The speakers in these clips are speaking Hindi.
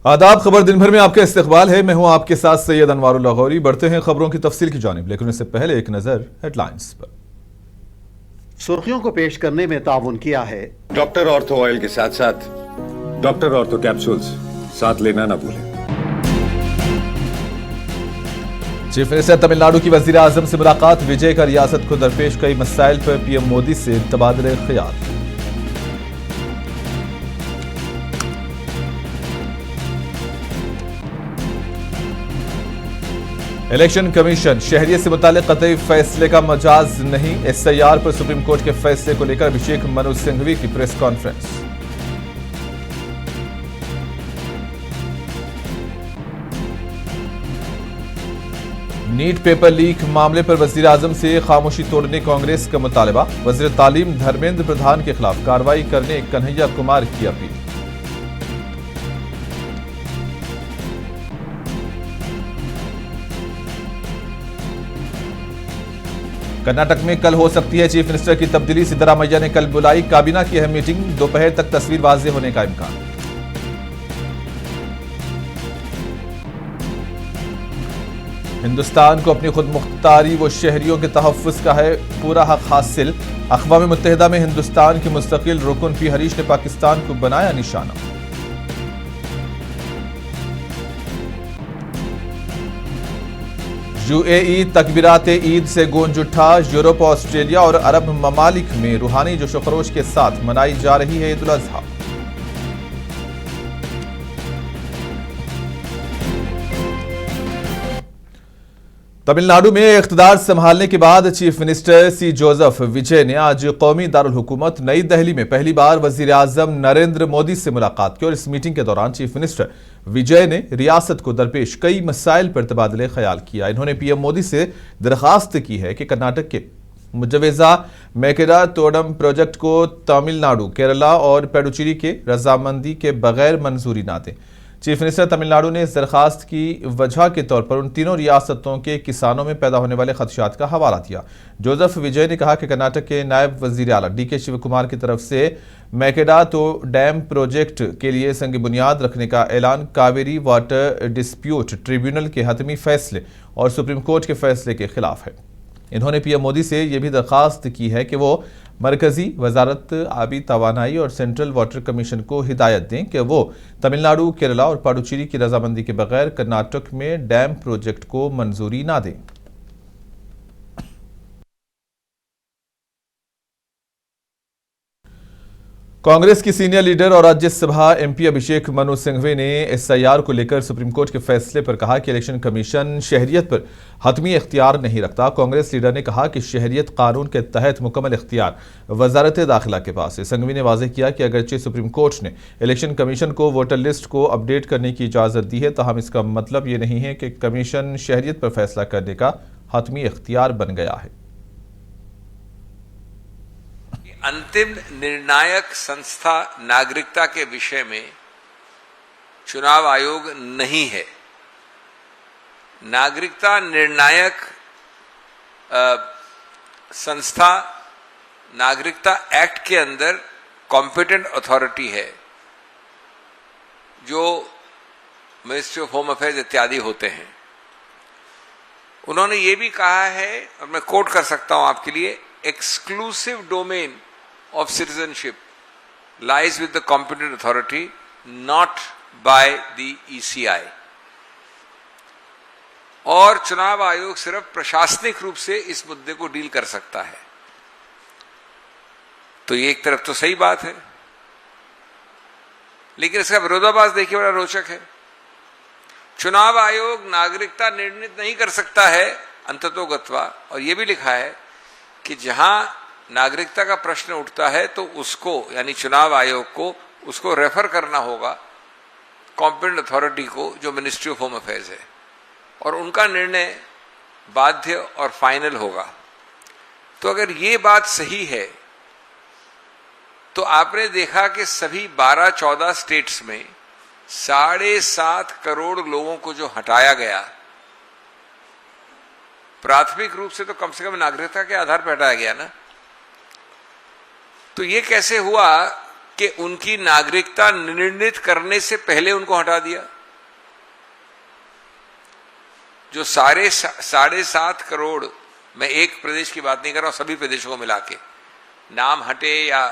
आदाब। खबर दिन भर में आपका इस्तकबाल है। मैं हूं आपके साथ सैयद अनवारुल्लाह गौरी। बढ़ते हैं खबरों की तफसील की जानिब, लेकिन इससे पहले एक नजर हेडलाइंस पर। सुर्खियों को पेश करने में ताउन किया है डॉक्टर ऑर्थो ऑयल के साथ साथ डॉक्टर ऑर्थो कैप्सूल्स साथ लेना ना भूलें। चीफ मिनिस्टर तमिलनाडु की वजीर आजम से मुलाकात। विजय का रियासत को दरपेश कई मसाइल पर पीएम मोदी से तबादले ख्याल। इलेक्शन कमीशन शहरियत से मुतालिक कतई फैसले का मजाज नहीं। एसआईआर पर सुप्रीम कोर्ट के फैसले को लेकर अभिषेक मनु सिंघवी की press conference. NEET paper leak मामले पर वजीर आजम से खामोशी तोड़ने कांग्रेस का मुतालबा। वजीर तालीम धर्मेंद्र प्रधान के खिलाफ कार्रवाई करने कन्हैया कुमार की अपील। कर्नाटक में कल हो सकती है चीफ मिनिस्टर की तब्दीली। सिद्धरामैया ने कल बुलाई काबीना की अहम मीटिंग। दोपहर तक तस्वीर वाज़ेह होने का इम्कान। हिंदुस्तान को अपनी खुद मुख्तारी व शहरियों के तहफ़्फ़ुज़ का है पूरा हक हासिल। अक़वाम मुत्तहिदा में हिंदुस्तान के मुस्तकिल रुकन पी हरीश ने पाकिस्तान को बनाया निशाना। यूएई तकबीरात ईद से गूंज उठा। यूरोप, ऑस्ट्रेलिया और अरब ममालिक में रूहानी जोश खरोश के साथ मनाई जा रही है ईद उल अज़हा। तमिलनाडु में इख्तिदार संभालने के बाद चीफ मिनिस्टर सी जोसेफ विजय ने आज कौमी दारुल हुकूमत नई दिल्ली में पहली बार वजीर आजम नरेंद्र मोदी से मुलाकात की और इस मीटिंग के दौरान चीफ मिनिस्टर विजय ने रियासत को दरपेश कई मसाइल पर तबादले ख्याल किया। इन्होंने पीएम मोदी से दरखास्त की है कि कर्नाटक के मुजवजा मेकेडातोडम प्रोजेक्ट को तमिलनाडु, केरला और पुडुचेरी के रजामंदी के बगैर मंजूरी ना दें। चीफ मिनिस्टर तमिलनाडु ने इस दरखास्त की वजह के तौर पर उन तीनों रियासतों के किसानों में पैदा होने वाले खदशात का हवाला दिया। जोसेफ विजय ने कहा कि कर्नाटक के नायब वजीर आला डीके शिव कुमार की तरफ से मेकेडातो डैम प्रोजेक्ट के लिए संग बुनियाद रखने का ऐलान कावेरी वाटर डिस्प्यूट ट्रिब्यूनल के हतमी फैसले और सुप्रीम कोर्ट के फैसले के खिलाफ है। इन्होंने पीएम मोदी से यह भी दरखास्त की है कि वो मरकजी वजारत आबी तवानाई और सेंट्रल वाटर कमीशन को हिदायत दें कि वो तमिलनाडु, केरला और पुडुचेरी की रजामंदी के बगैर कर्नाटक में डैम प्रोजेक्ट को मंजूरी ना दें। कांग्रेस की सीनियर लीडर और राज्यसभा एमपी अभिषेक मनु सिंघवी ने एसआईआर को लेकर सुप्रीम कोर्ट के फैसले पर कहा कि इलेक्शन कमीशन शहरियत पर हतमी इख्तियार नहीं रखता। कांग्रेस लीडर ने कहा कि शहरियत कानून के तहत मुकम्मल इख्तियार वजारत दाखिला के पास है। सिंघवी ने वाज़ेह किया कि अगरचे सुप्रीम कोर्ट ने इलेक्शन कमीशन को वोटर लिस्ट को अपडेट करने की इजाज़त दी है, ताहम इसका मतलब ये नहीं है कि कमीशन शहरियत पर फैसला करने का हतमी इख्तियार बन गया है। अंतिम निर्णायक संस्था नागरिकता के विषय में चुनाव आयोग नहीं है। नागरिकता निर्णायक संस्था नागरिकता एक्ट के अंदर कॉम्पिटेंट अथॉरिटी है, जो मिनिस्ट्री ऑफ होम अफेयर्स इत्यादि होते हैं। उन्होंने ये भी कहा है, और मैं कोट कर सकता हूं आपके लिए, exclusive domain of citizenship lies with the competent authority, not by the ECI। और चुनाव आयोग सिर्फ प्रशासनिक रूप से इस मुद्दे को डील कर सकता है। तो ये एक तरफ तो सही बात है, लेकिन इसका विरोधाभास देखिए, बड़ा रोचक है। चुनाव आयोग नागरिकता निर्णित नहीं कर सकता है अंततोगत्वा, और यह भी लिखा है कि जहां नागरिकता का प्रश्न उठता है तो उसको, यानी चुनाव आयोग को, उसको रेफर करना होगा कॉम्पिटेंट अथॉरिटी को, जो मिनिस्ट्री ऑफ होम अफेयर्स है, और उनका निर्णय बाध्य और फाइनल होगा। तो अगर ये बात सही है तो आपने देखा कि सभी 12-14 स्टेट्स में 7.5 करोड़ लोगों को जो हटाया गया, प्राथमिक रूप से तो कम से कम नागरिकता के आधार पर हटाया गया ना। तो ये कैसे हुआ कि उनकी नागरिकता निर्णित करने से पहले उनको हटा दिया? जो साढ़े 7 करोड़, मैं एक प्रदेश की बात नहीं कर रहा हूं, सभी प्रदेशों को मिला के, नाम हटे या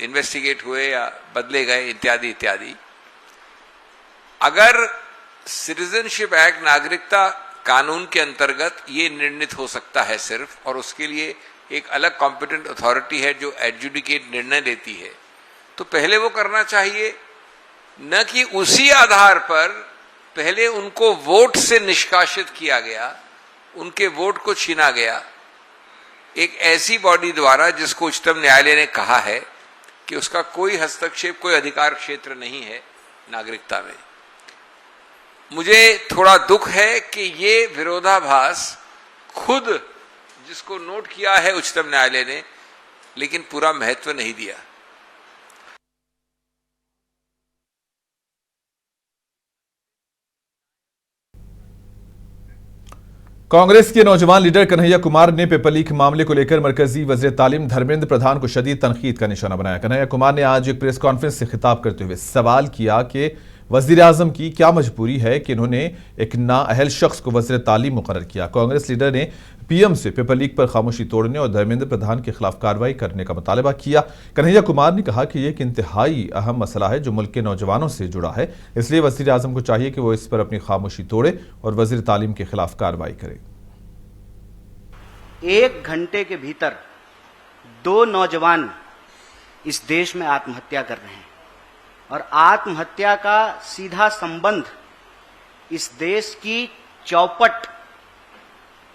इन्वेस्टिगेट हुए या बदले गए इत्यादि इत्यादि, अगर सिटीजनशिप एक्ट, नागरिकता कानून के अंतर्गत ये निर्णित हो सकता है सिर्फ, और उसके लिए एक अलग कॉम्पिटेंट अथॉरिटी है जो एडजुडिकेट निर्णय लेती है, तो पहले वो करना चाहिए, न कि उसी आधार पर पहले उनको वोट से निष्कासित किया गया, उनके वोट को छीना गया एक ऐसी बॉडी द्वारा जिसको उच्चतम न्यायालय ने कहा है कि उसका कोई हस्तक्षेप, कोई अधिकार क्षेत्र नहीं है नागरिकता में। मुझे थोड़ा दुख है कि ये विरोधाभास खुद जिसको नोट किया है उच्चतम न्यायालय ने, लेकिन पूरा महत्व नहीं दिया। कांग्रेस के नौजवान लीडर कन्हैया कुमार ने पेपर लीक मामले को लेकर मरकजी वजीर तालीम धर्मेंद्र प्रधान को शदीद तनकीद का निशाना बनाया। कन्हैया कुमार ने आज एक प्रेस कॉन्फ्रेंस से खिताब करते हुए सवाल किया कि वजीर आजम की क्या मजबूरी है कि इन्होंने एक नाअहल शख्स को वजीर तालीम मुकर्रर किया। कांग्रेस लीडर ने पीएम से पेपर लीक पर खामोशी तोड़ने और धर्मेंद्र प्रधान के खिलाफ कार्रवाई करने का मुतालबा किया। कन्हैया कुमार ने कहा कि यह एक इंतहाई अहम मसला है जो मुल्क के नौजवानों से जुड़ा है, इसलिए वजीर आजम को चाहिए कि वो इस पर अपनी खामोशी तोड़े और वजीर तालीम के खिलाफ कार्रवाई करे। 1 घंटे के भीतर 2 नौजवान इस देश में आत्महत्या कर रहे हैं, और आत्महत्या का सीधा संबंध इस देश की चौपट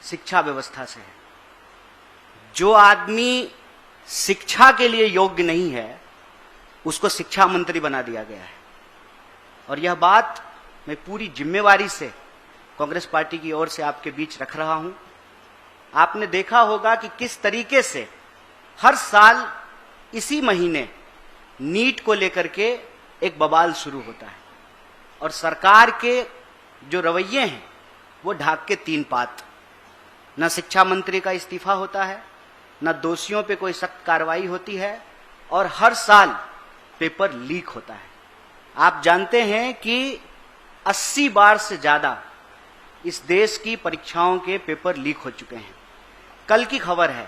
शिक्षा व्यवस्था से है। जो आदमी शिक्षा के लिए योग्य नहीं है उसको शिक्षा मंत्री बना दिया गया है, और यह बात मैं पूरी जिम्मेवारी से कांग्रेस पार्टी की ओर से आपके बीच रख रहा हूं। आपने देखा होगा कि किस तरीके से हर साल इसी महीने नीट को लेकर के एक बवाल शुरू होता है, और सरकार के जो रवैये हैं वो ढाक के 3 पात। न शिक्षा मंत्री का इस्तीफा होता है, न दोषियों पे कोई सख्त कार्रवाई होती है, और हर साल पेपर लीक होता है। आप जानते हैं कि 80 बार से ज्यादा इस देश की परीक्षाओं के पेपर लीक हो चुके हैं। कल की खबर है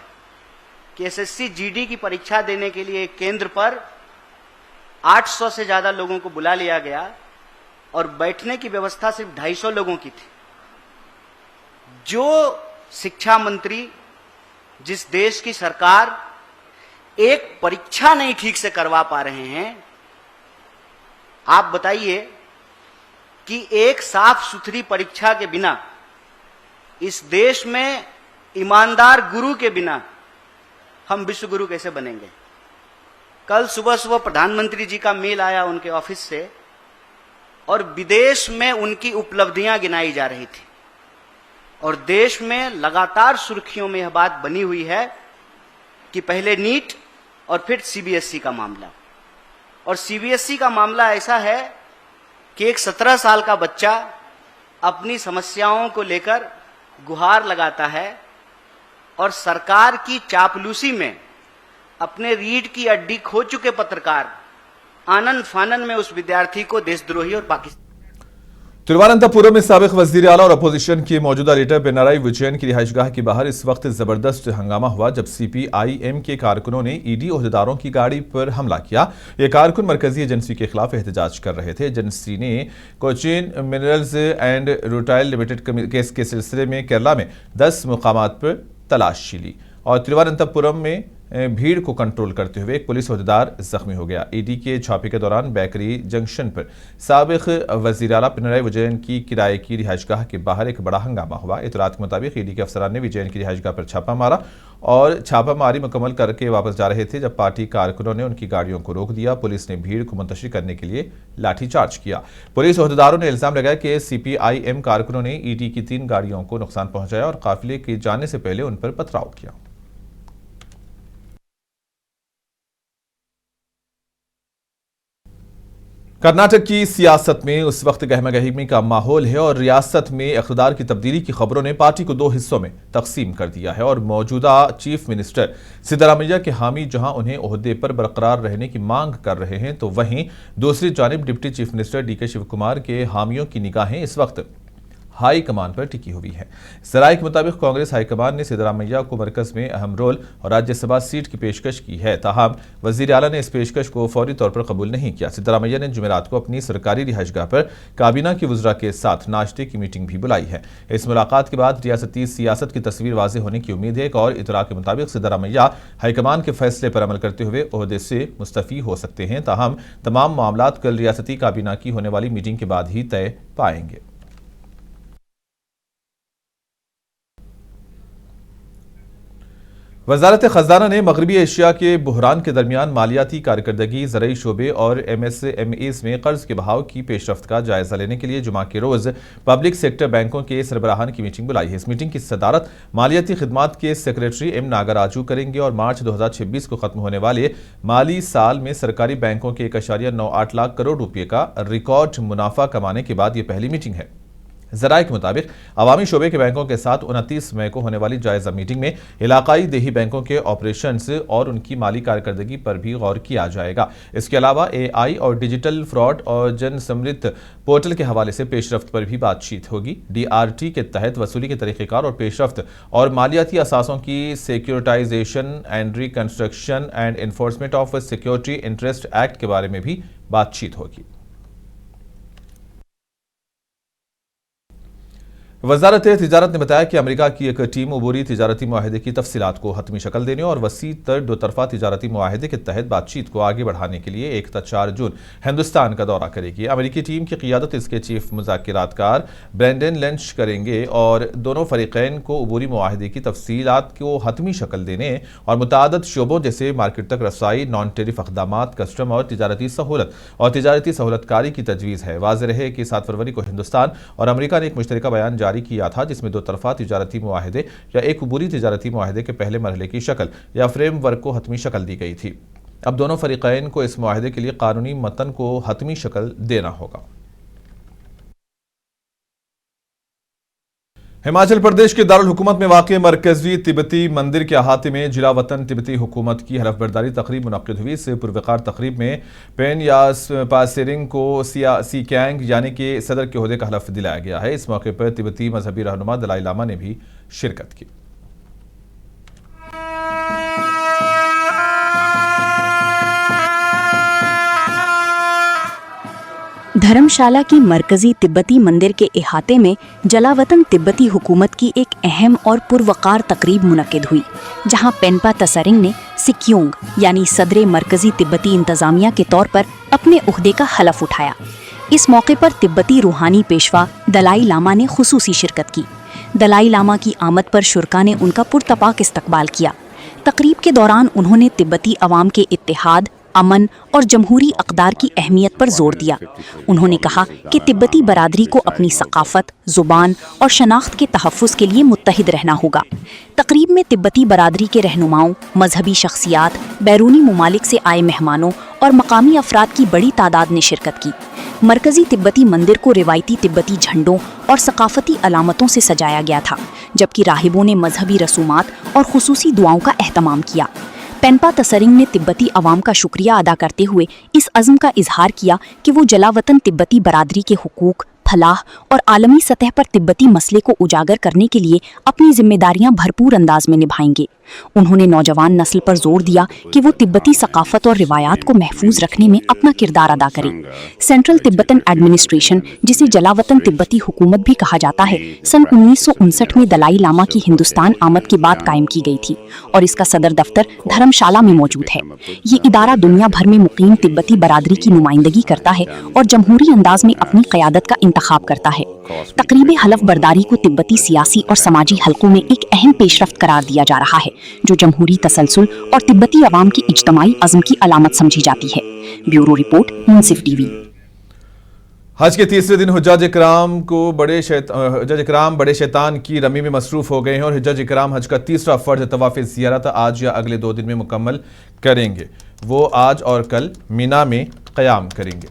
कि एसएससी जीडी की परीक्षा देने के लिए एक केंद्र पर 800 से ज्यादा लोगों को बुला लिया गया, और बैठने की व्यवस्था सिर्फ 250 लोगों की थी। जो शिक्षा मंत्री, जिस देश की सरकार एक परीक्षा नहीं ठीक से करवा पा रहे हैं, आप बताइए कि एक साफ सुथरी परीक्षा के बिना, इस देश में ईमानदार गुरु के बिना हम विश्व गुरु कैसे बनेंगे। कल सुबह प्रधानमंत्री जी का मेल आया उनके ऑफिस से, और विदेश में उनकी उपलब्धियां गिनाई जा रही थी, और देश में लगातार सुर्खियों में यह बात बनी हुई है कि पहले नीट और फिर सीबीएसई का मामला। और सीबीएसई का मामला ऐसा है कि एक 17 साल का बच्चा अपनी समस्याओं को लेकर गुहार लगाता है, और सरकार की चापलूसी में अपने रीढ़ की हड्डी खो चुके पत्रकार आनंद फानन में उस विद्यार्थी को देशद्रोही और पाकिस्तान। तिरुवनंतपुरम में साबिक वजीर आला और अपोजिशन के मौजूदा लीडर पिनराई विजयन की रिहाइशगाह के बाहर इस वक्त जबरदस्त हंगामा हुआ जब सीपीआईएम के कारकुनों ने ईडी ओहदेदारों की गाड़ी पर हमला किया। ये कारकुन मरकजी एजेंसी के खिलाफ एहतजाज कर रहे थे। एजेंसी ने Cochin minerals and rutile limited case के सिलसिले में केरला में 10 मुकामात पर तलाशी ली, और तिरुवनंतपुरम में भीड़ को कंट्रोल करते हुए एक पुलिस ओहदेदार जख्मी हो गया। ईडी के छापे के दौरान बेकरी जंक्शन पर साबिक वजीर आला पिनराई विजयन की किराए की रिहाइशगाह के बाहर एक बड़ा हंगामा हुआ। इतलात के मुताबिक ईडी के अफसरान ने विजयन की रिहाइशगाह पर छापा मारा और छापामारी मुकम्मल करके वापस जा रहे थे जब पार्टी कारकुनों ने उनकी गाड़ियों को रोक दिया। पुलिस ने भीड़ को मुंतशिर करने के लिए लाठीचार्ज किया। पुलिस ओहदेदारों ने इल्जाम लगाया कि सीपीआईएम कारकुनों ने ईडी की 3 गाड़ियों को नुकसान पहुंचाया और काफिले के जाने से पहले उन पर पथराव किया। कर्नाटक की सियासत में उस वक्त गहमागहमी का माहौल है और रियासत में इक़्तिदार की तब्दीली की खबरों ने पार्टी को 2 हिस्सों में तकसीम कर दिया है। और मौजूदा चीफ मिनिस्टर सिद्धरामैया के हामी जहां उन्हें ओहदे पर बरकरार रहने की मांग कर रहे हैं, तो वहीं दूसरी जानिब deputy chief minister D K Shiva Kumar के हामियों की निगाहें इस वक्त हाई कमान पर टिकी हुई है। जराये के मुताबिक कांग्रेस हाईकमान ने सिद्धरामैया को मरकज में अहम रोल और राज्यसभा सीट की पेशकश की है, ताहम वजीर आला ने इस पेशकश को फौरी तौर पर कबूल नहीं किया। सिद्धरामैया ने जुमेरात को अपनी सरकारी रिहाइशगाह पर काबीना की वज़रा के साथ नाश्ते की मीटिंग भी बुलाई है। इस मुलाकात के बाद रियासती सियासत की तस्वीर वाज़ेह होने की उम्मीद है। एक और इतला के मुताबिक सिद्धरामैया हाईकमान के फैसले पर अमल करते हुए ओहदे से मुस्तफ़ी हो सकते हैं, ताहम तमाम मामलात कल रियासती काबीना की होने वाली मीटिंग के बाद ही तय पाएंगे। वजारत खजाना ने मगरबी एशिया के बहरान के दरमियान मालियाती कारकर्दगी, ज़रई शोबे और MSMEs में कर्ज के बहाव की पेशरफ्त का जायजा लेने के लिए जुमा के रोज़ पब्लिक सेक्टर बैंकों के सरबराहान की मीटिंग बुलाई है। इस मीटिंग की सदारत मालियाती खिदमात के सेक्रेटरी M नागराजू करेंगे और मार्च 2026 को खत्म होने वाले माली साल में सरकारी बैंकों के 1.98 लाख करोड़ रुपये का रिकॉर्ड मुनाफा कमाने के बाद यह पहली मीटिंग है। ज़राए के मुताबिक अवामी शोबे के बैंकों के साथ 29 मई को होने वाली जायजा मीटिंग में इलाकाई देही बैंकों के ऑपरेशंस और उनकी माली कारकर्दगी पर भी गौर किया जाएगा। इसके अलावा AI और डिजिटल फ्रॉड और जन समृद्ध पोर्टल के हवाले से पेशरफ्त पर भी बातचीत होगी। DRT के तहत वसूली के तरीक़ेकार और पेशरफ्त और मालियाती असासों की securitisation and reconstruction and enforcement of security interest act के बारे में भी बातचीत होगी। वजारत तिजारत ने बताया कि अमेरिका की एक टीम अबूरी तिजारती मुआहदे की तफसीलात को हतमी शक्ल देने और वसी तर दो तरफा तिजारती मुआहदे के तहत बातचीत को आगे बढ़ाने के लिए 1 से 4 जून हिंदुस्तान का दौरा करेगी। अमेरिकी टीम की क़ियादत इसके चीफ मुज़ाकिरातकार ब्रेंडन लेंच करेंगे और दोनों फरीक़ैन को अबूरी मुआहदे की तफसीलात को हतमी शक्ल देने और मुताअद्दिद शोबों जैसे मार्केट तक रसाई, नॉन टेरिफ अक़दामात, कस्टम और तिजारती सहूलतकारी की तजवीज़ है। वाज़ेह रहे कि 7 फरवरी को हिंदुस्तान और अमेरिका ने एक मुश्तरका बयान जारी किया था, जिसमें 2 तरफा तिजारती मुआहदे या एक अबूरी तिजारती मुआहदे के पहले मरहले की शक्ल या फ्रेमवर्क को हतमी शक्ल दी गई थी। अब दोनों फरीक़ैन को इस मुआहदे के लिए कानूनी मतन को हतमी शक्ल देना होगा। हिमाचल प्रदेश के दारुल हुकूमत में वाक़ मरकजी तिब्बती मंदिर के अहाते में जिला वतन तिब्बती हुकूमत की हलफ बरदारी तकरीब मुनक्किद हुई। इस पुरवकार तकरीब में पेन यास पासेरिंग को सी कैंग यानी कि सदर के ओहदे का हलफ दिलाया गया है। इस मौके पर तिब्बती मजहबी रहनुमा दलाई लामा ने भी शिरकत की। धर्मशाला की मरकजी तिब्बती मंदिर के इहाते में जलावतन तिब्बती हुकूमत की एक अहम और पुरवकार तकरीब मुनक्किद हुई, जहां पेनपा तसरिंग ने सिक्योंग यानी सदर मरकजी तिब्बती इंतजामिया के तौर पर अपने उहदे का हलफ उठाया। इस मौके पर तिब्बती रूहानी पेशवा दलाई लामा ने खुसूसी शिरकत की। दलाई लामा की आमद पर शुरका ने उनका पुरतपाक इस्तकबाल किया। तकरीब के दौरान उन्होंने तिब्बती अवाम के इत्तेहाद, अमन और जमहूरी अक़दार की अहमियत पर जोर दिया। उन्होंने कहा कि तिब्बती बरादरी को अपनी सकाफ़त, ज़ुबान और शनाख्त के तहफ़्फ़ुज़ के लिए मुत्तहिद रहना होगा। तकरीब में तिब्बती बरादरी के रहनुमाओं, मजहबी शख्सियात, बैरूनी ममालिक से आए मेहमानों और मकामी अफराद की बड़ी तादाद ने शिरकत की। मरकजी तिब्बती मंदिर को रिवायती तिब्बती झंडों और सकाफती अलामतों से सजाया गया था, जबकि राहिबों ने मजहबी रसूमात और खुसूसी दुआओं का एहतमाम किया। पेनपा तसरिंग ने तिब्बती अवाम का शुक्रिया अदा करते हुए इस अज़्म का इजहार किया कि वो जलावतन तिब्बती बरादरी के हुकूक, फलाह और आलमी सतह पर तिब्बती मसले को उजागर करने के लिए अपनी जिम्मेदारियां भरपूर अंदाज में निभाएंगे। उन्होंने नौजवान नस्ल पर जोर दिया कि वो तिब्बती सकाफत और रिवायात को महफूज रखने में अपना किरदार अदा करें। सेंट्रल तिब्बतन एडमिनिस्ट्रेशन, जिसे जलावतन तिब्बती हुकूमत भी कहा जाता है, सन 1959 में दलाई लामा की हिंदुस्तान आमद के बाद कायम की गई थी और इसका सदर दफ्तर धर्मशाला में मौजूद है। ये इदारा दुनिया भर में मुकीम तिब्बती बरादरी की नुमाइंदगी करता है और जमहूरी अंदाज में अपनी क़यादत का इंतखाब करता है। तकरीब हलफ बरदारी को तिब्बती सियासी और समाजी हलकों में एक अहम पेशरफ्त करार दिया जा रहा है, जो जमहूरी तसलसल और तिब्बती अवाम की इज्तमाई अज़्म की अलामत समझी जाती है। ब्यूरो रिपोर्ट, मुंसिफ टीवी। हज के तीसरे दिन हुज्जाज इकराम बड़े शैतान की रमी में मसरूफ हो गए हैं और हुज्जाज इकराम हज का तीसरा फर्ज तवाफ़ ज़ियारत आज या अगले 2 दिन में मुकम्मल करेंगे। वो आज और कल मिना में क़याम करेंगे।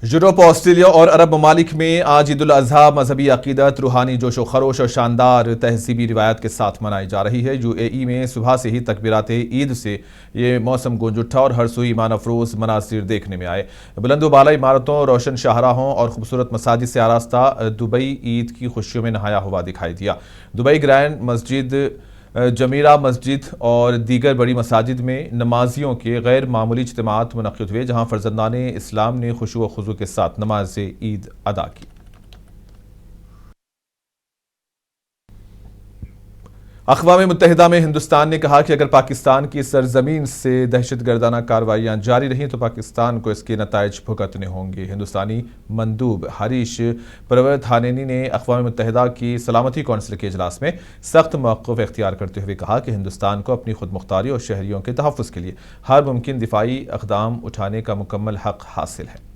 यूरोप, ऑस्ट्रेलिया और अरब ममालिक में आज ईद उल अजहा मजहबी अकीदत, रूहानी जोश व खरोश और शानदार तहजीबी रिवायत के साथ मनाई जा रही है। यूएई में सुबह से ही तकबीरात ईद से ये मौसम गूंज उठा और हर सुई ईमान अफरोज मनासिर देखने में आए। बुलंद बाला इमारतों, रोशन शाहराहों और खूबसूरत मसाजिद से आरास्ता दुबई ईद की खुशियों में नहाया हुआ दिखाई दिया। दुबई ग्रैंड मस्जिद, जमीरा मस्जिद और दीगर बड़ी मसाजिद में नमाजियों के गैर मामूली इज्तिमात मुनक़िद हुए, जहाँ फर्जंदाने इस्लाम ने खुशू व खुजू के साथ नमाज ईद अदा की। अक़वाम मुत्तहिदा में हिंदुस्तान ने कहा कि अगर पाकिस्तान की सरजमीन से दहशतगर्दाना कार्रवाइयाँ जारी रहीं तो पाकिस्तान को इसके नताइज भुगतने होंगे। हिंदुस्तानी मंदूब हरीश परवरधानेनी ने अक़वाम मुत्तहिदा की सलामती कौंसिल के इजलास में सख्त मौक़िफ़ इख्तियार करते हुए कहा कि हिंदुस्तान को अपनी खुद मुख्तारी और शहरियों के तहफ़्फ़ुज़ के लिए हर मुमकिन दिफाई इक़दाम उठाने का मुकम्मल हक़ हासिल है।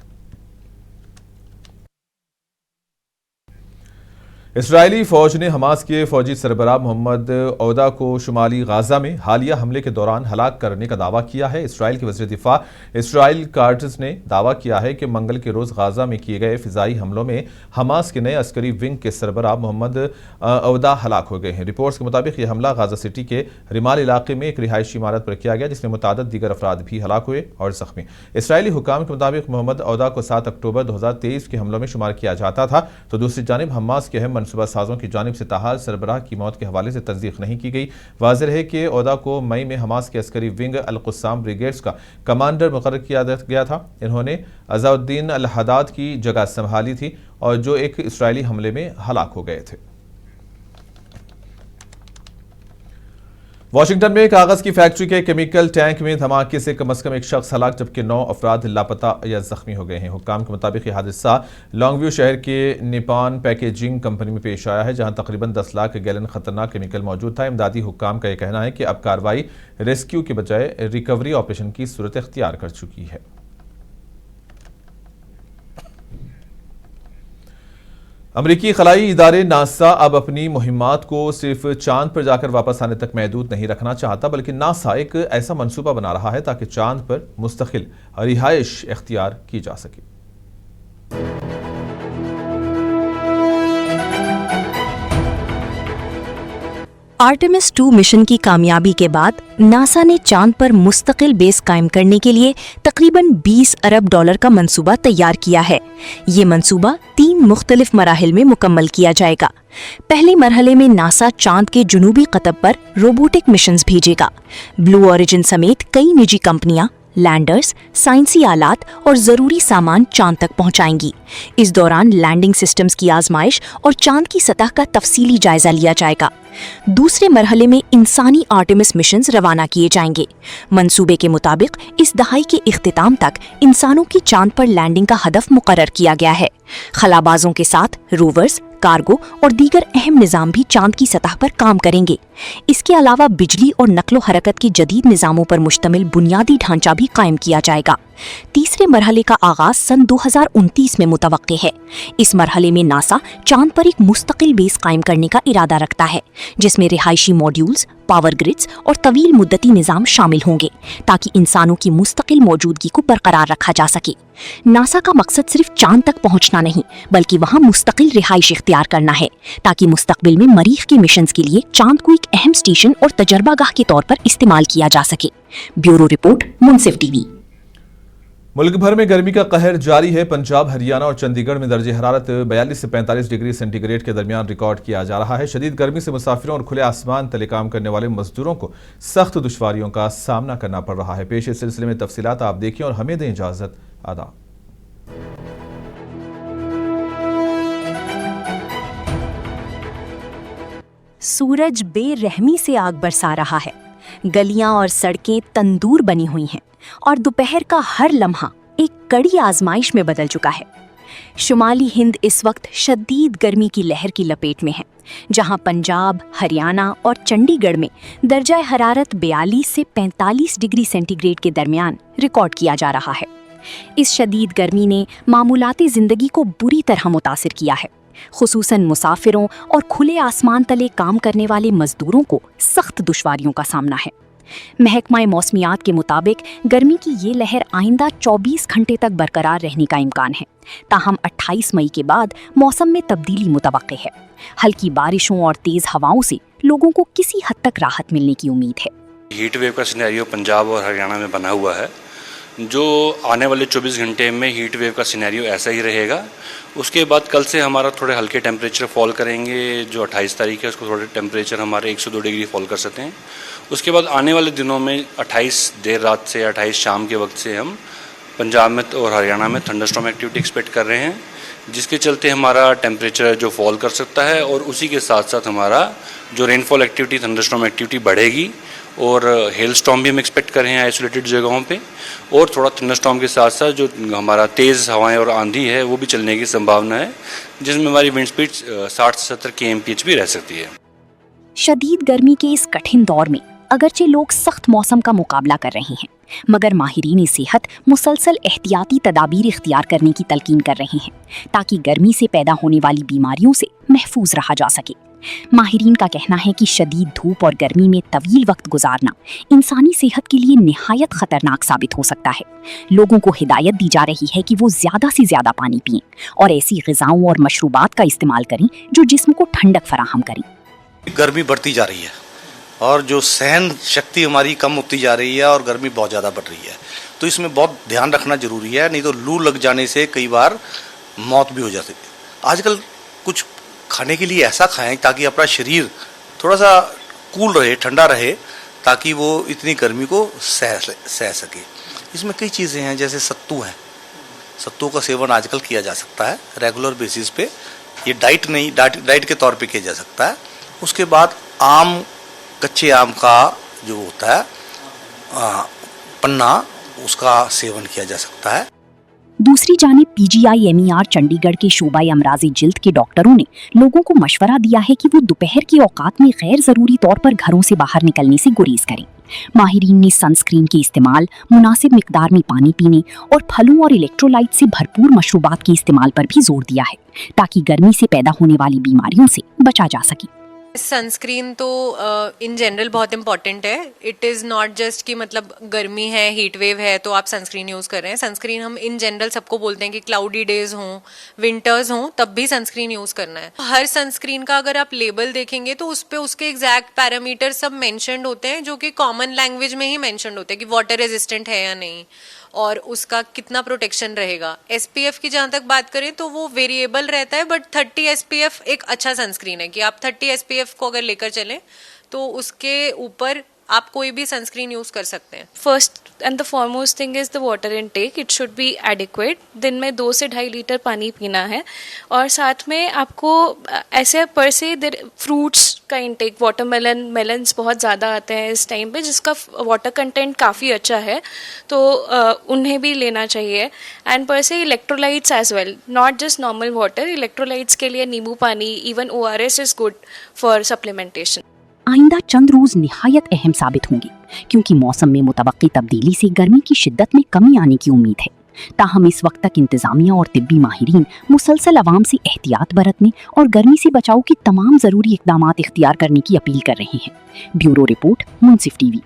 इसराइली फ़ौज ने हमास के फ़ौजी सरबराह मोहम्मद औदा को शुमाली गाज़ा में हालिया हमले के दौरान हलाक करने का दावा किया है। इसराइल के वज़ीर दिफ़ा इसराइल कार्टस ने दावा किया है कि मंगल के रोज़ गाज़ा में किए गए फ़िज़ाई हमलों में हमास के नए अस्करी विंग के सरबराह मोहम्मद औदा हलाक हो गए हैं। रिपोर्ट्स के मुताबिक यह हमला गाज़ा सिटी के रिमाल इलाके में एक रिहायशी इमारत पर किया गया, जिसमें मुतादद दीगर अफराद भी हलाक हुए और ज़ख्मी। इसराइली हुकाम के मुताबिक मोहम्मद औदा को 7 अक्टूबर 2023 के हमलों में शुमार किया जाता था, तो दूसरी जानिब हमास के अहम मनसूबा साजों की जानिब से ताहाल सरबराह की मौत के हवाले से तस्दीक नहीं की गई। वाज़ेह है कि औदा को मई में हमास के अस्करी विंग अल-क़ुस्साम ब्रिगेड्स का कमांडर मुकर्रर किया गया था। इन्होंने अज़ाउद्दीन अल-हदाद की जगह संभाली थी और जो एक इसराइली हमले में हलाक हो गए थे। वाशिंगटन में कागज की फैक्ट्री के केमिकल टैंक में धमाके से कम एक शख्स हलाक जबकि 9 अफराद लापता या जख्मी हो गए हैं। हुक्काम के मुताबिक यह हादसा लॉन्गव्यू शहर के निपॉन पैकेजिंग कंपनी में पेश आया है, जहां तकरीबन 10 लाख गैलन खतरनाक केमिकल मौजूद था। इमदादी हुक्काम का यह कहना है कि अब कार्रवाई रेस्क्यू के बजाय रिकवरी ऑपरेशन की सूरत इख्तियार कर चुकी है। अमरीकी खलाई इदारे नासा अब अपनी मुहिम्मात को सिर्फ चांद पर जाकर वापस आने तक महदूद नहीं रखना चाहता, बल्कि नासा एक ऐसा मंसूबा बना रहा है ताकि चांद पर मुस्तकिल रिहाइश इख्तियार की जा सके। आर्टेमिस 2 मिशन की कामयाबी के बाद नासा ने चांद पर मुस्तकिल बेस कायम करने के लिए तकरीबन 20 अरब डॉलर का मंसूबा तैयार किया है। ये मंसूबा 3 मुख्तलिफ मराहिल में मुकम्मल किया जाएगा। पहले मरहले में नासा चांद के जुनूबी कतब पर रोबोटिक मिशंस भेजेगा। ब्लू ओरिजिन समेत कई निजी कंपनियां लैंडर्स, साइंसी आलात और जरूरी सामान चांद तक पहुंचाएंगी। इस दौरान लैंडिंग सिस्टम्स की आजमाइश और चांद की सतह का तफसीली जायजा लिया जाएगा। दूसरे मरहले में इंसानी आर्टेमिस मिशंस रवाना किए जाएंगे। मंसूबे के मुताबिक इस दहाई के इख्तिताम तक इंसानों की चांद पर लैंडिंग का हदफ मुकर्रर किया गया है। खलाबाजों के साथ रोवर्स, कार्गो और दीगर अहम निज़ाम भी चांद की सतह पर काम करेंगे। इसके अलावा बिजली और नक्लो हरकत के जदीद निज़ामों पर मुश्तमिल बुनियादी ढांचा भी कायम किया जाएगा। तीसरे मरहले का आगाज सन 2029 में मुतवक्के है। इस मरहले में नासा चांद पर एक मुस्तकिल बेस कायम करने का इरादा रखता है, जिसमें रिहायशी मॉड्यूल्स, पावर ग्रिड्स और तवील मुद्दती निज़ाम शामिल होंगे ताकि इंसानों की मुस्तकिल मौजूदगी को बरकरार रखा जा सके। नासा का मकसद सिर्फ चांद तक पहुंचना नहीं, बल्कि वहां मुस्तकिल रिहाइश इख्तियार करना है ताकि मुस्तकबिल में मरीख के मिशंस के लिए चांद को एक अहम स्टेशन और तजर्बागाह के तौर पर इस्तेमाल किया जा सके। ब्यूरो रिपोर्ट, मुंसिफ टीवी। मुल्क भर में गर्मी का कहर जारी है। पंजाब, हरियाणा और चंडीगढ़ में दर्जे हरारत 42 से 45 डिग्री सेंटीग्रेड के दरमियान रिकॉर्ड किया जा रहा है। शदीद गर्मी से मुसाफिरों और खुले आसमान तले काम करने वाले मजदूरों को सख्त दुश्वारियों का सामना करना पड़ रहा है। पेश इस सिलसिले में तफसीलात आप देखिए और हमें दें इजाजत। आदाब। सूरज बेरहमी से आग बरसा रहा है। गलियां और सड़कें तंदूर बनी हुई हैं और दोपहर का हर लम्हा एक कड़ी आजमाइश में बदल चुका है। शुमाली हिंद इस वक्त शदीद गर्मी की लहर की लपेट में है, जहां पंजाब, हरियाणा और चंडीगढ़ में दर्जा हरारत 42 से 45 डिग्री सेंटीग्रेड के दरमियान रिकॉर्ड किया जा रहा है। इस शदीद गर्मी ने मामूलाती जिंदगी को बुरी तरह मुतासिर किया है। खुसूसन मुसाफिरों और खुले आसमान तले काम करने वाले मजदूरों को सख्त दुश्वारियों का सामना है। महकमा मौसमियात के मुताबिक गर्मी की ये लहर आइंदा 24 घंटे तक बरकरार रहने का इम्कान है। ताहम 28 मई के बाद मौसम में तब्दीली मुतवक्के है। हल्की बारिशों और तेज हवाओं से लोगों को किसी हद तक राहत मिलने की उम्मीद है। हीट वेव का सिनेरियो पंजाब और हरियाणा में बना हुआ है, जो आने वाले 24 घंटे में हीट वेव का सिनेरियो ऐसा ही रहेगा। उसके बाद कल से हमारा थोड़े हल्के टेम्परेचर फॉल करेंगे। जो 28 तारीख है उसको थोड़े टेम्परेचर हमारे 1 से 2 डिग्री फॉल कर सकते हैं। उसके बाद आने वाले दिनों में 28 देर रात से 28 शाम के वक्त से हम पंजाब में और हरियाणा में थंडरस्टॉर्म एक्टिविटी एक्सपेक्ट कर रहे हैं, जिसके चलते हमारा टेम्परेचर जो फॉल कर सकता है और उसी के साथ साथ हमारा जो रेनफॉल एक्टिविटी थंडरस्टॉर्म एक्टिविटी बढ़ेगी और हेल स्टॉर्म भी हम एक्सपेक्ट कर रहे हैं आइसोलेटेड जगहों पे, और थोड़ा थंडरस्टॉर्म के साथ साथ जो हमारा तेज़ हवाएं और आंधी है वो भी चलने की संभावना है, जिसमें हमारी विंड स्पीड 60 से 70 kmph भी रह सकती है। शदीद गर्मी के इस कठिन दौर में अगरचे लोग सख्त मौसम का मुकाबला कर रहे हैं, मगर माहिरीन सेहत मुसलसल एहतियाती तदाबीर इख्तियार करने की तलकीन कर रहे हैं ताकि गर्मी से पैदा होने वाली बीमारियों से महफूज रहा जा सके। माहिरीन का कहना है कि शदीद धूप और गर्मी में तवील वक्त गुजारना इंसानी सेहत के लिए निहायत खतरनाक साबित हो सकता है। लोगों को हिदायत दी जा रही है कि वो ज्यादा से ज्यादा पानी पिएं और ऐसी ग़िज़ाओं और मशरूबात का इस्तेमाल करें जो जिस्म को ठंडक फराहम करें। गर्मी बढ़ती जा रही है और जो सहन शक्ति हमारी कम होती जा रही है और गर्मी बहुत ज़्यादा बढ़ रही है, तो इसमें बहुत ध्यान रखना जरूरी है, नहीं तो लू लग जाने से कई बार मौत भी हो जाती है। आजकल कुछ खाने के लिए ऐसा खाएं ताकि अपना शरीर थोड़ा सा कूल रहे, ठंडा रहे, ताकि वो इतनी गर्मी को सह सके। इसमें कई चीज़ें हैं, जैसे सत्तू है, सत्तू का सेवन आजकल किया जा सकता है रेगुलर बेसिस पे। ये डाइट के तौर पे किया जा सकता है। उसके बाद आम, कच्चे आम का जो होता है पन्ना, उसका सेवन किया जा सकता है। दूसरी जानिब PGI-MER चंडीगढ़ के शोबाए अमराज़े जिल्द के डॉक्टरों ने लोगों को मशवरा दिया है कि वो दोपहर के औकात में गैर ज़रूरी तौर पर घरों से बाहर निकलने से गुरेज करें। माहिरीन ने सनस्क्रीन के इस्तेमाल, मुनासिब मिकदार में पानी पीने और फलों और इलेक्ट्रोलाइट से भरपूर मशरूबात के इस्तेमाल पर भी जोर दिया है ताकि गर्मी से पैदा होने वाली बीमारियों से बचा जा सके। सनस्क्रीन तो इन जनरल बहुत इंपॉर्टेंट है। इट इज़ नॉट जस्ट कि मतलब गर्मी है, हीट वेव है तो आप सनस्क्रीन यूज़ कर रहे हैं। सनस्क्रीन हम इन जनरल सबको बोलते हैं कि क्लाउडी डेज हों, विंटर्स हों, तब भी सनस्क्रीन यूज़ करना है। हर सनस्क्रीन का अगर आप लेबल देखेंगे तो उस पर उसके एग्जैक्ट पैरामीटर सब मेंशन्ड होते हैं, जो कि कॉमन लैंग्वेज में ही मेंशन्ड होते हैं कि वाटर रेजिस्टेंट है या नहीं और उसका कितना प्रोटेक्शन रहेगा। SPF की जहाँ तक बात करें तो वो वेरिएबल रहता है, बट 30 SPF एक अच्छा सनस्क्रीन है कि आप 30 SPF को अगर लेकर चलें तो उसके ऊपर आप कोई भी सनस्क्रीन यूज़ कर सकते हैं। First and the foremost thing is the water intake. It should be adequate. दिन में 2 से 2.5 लीटर पानी पीना है, और साथ में आपको ऐसे पर से फ्रूट्स का इनटेक, वाटरमेलन, मेलन्स बहुत ज़्यादा आते हैं इस टाइम पे, जिसका वाटर कंटेंट काफ़ी अच्छा है, तो उन्हें भी लेना चाहिए। एंड पर से electrolytes as well, not just normal water. Electrolytes के लिए नींबू पानी, even ORS is good for supplementation. आइंदा चंद रोज निहायत अहम साबित होंगे क्योंकि मौसम में मुतवक्की तब्दीली से गर्मी की शिद्दत में कमी आने की उम्मीद है। ताहम इस वक्त तक इंतजामिया और तिब्बी माहिरीन मुसलसल अवाम से एहतियात बरतने और गर्मी से बचाव की तमाम ज़रूरी इक़दामात इख्तियार करने की अपील कर रहे हैं। ब्यूरो रिपोर्ट, मुंसिफ TV।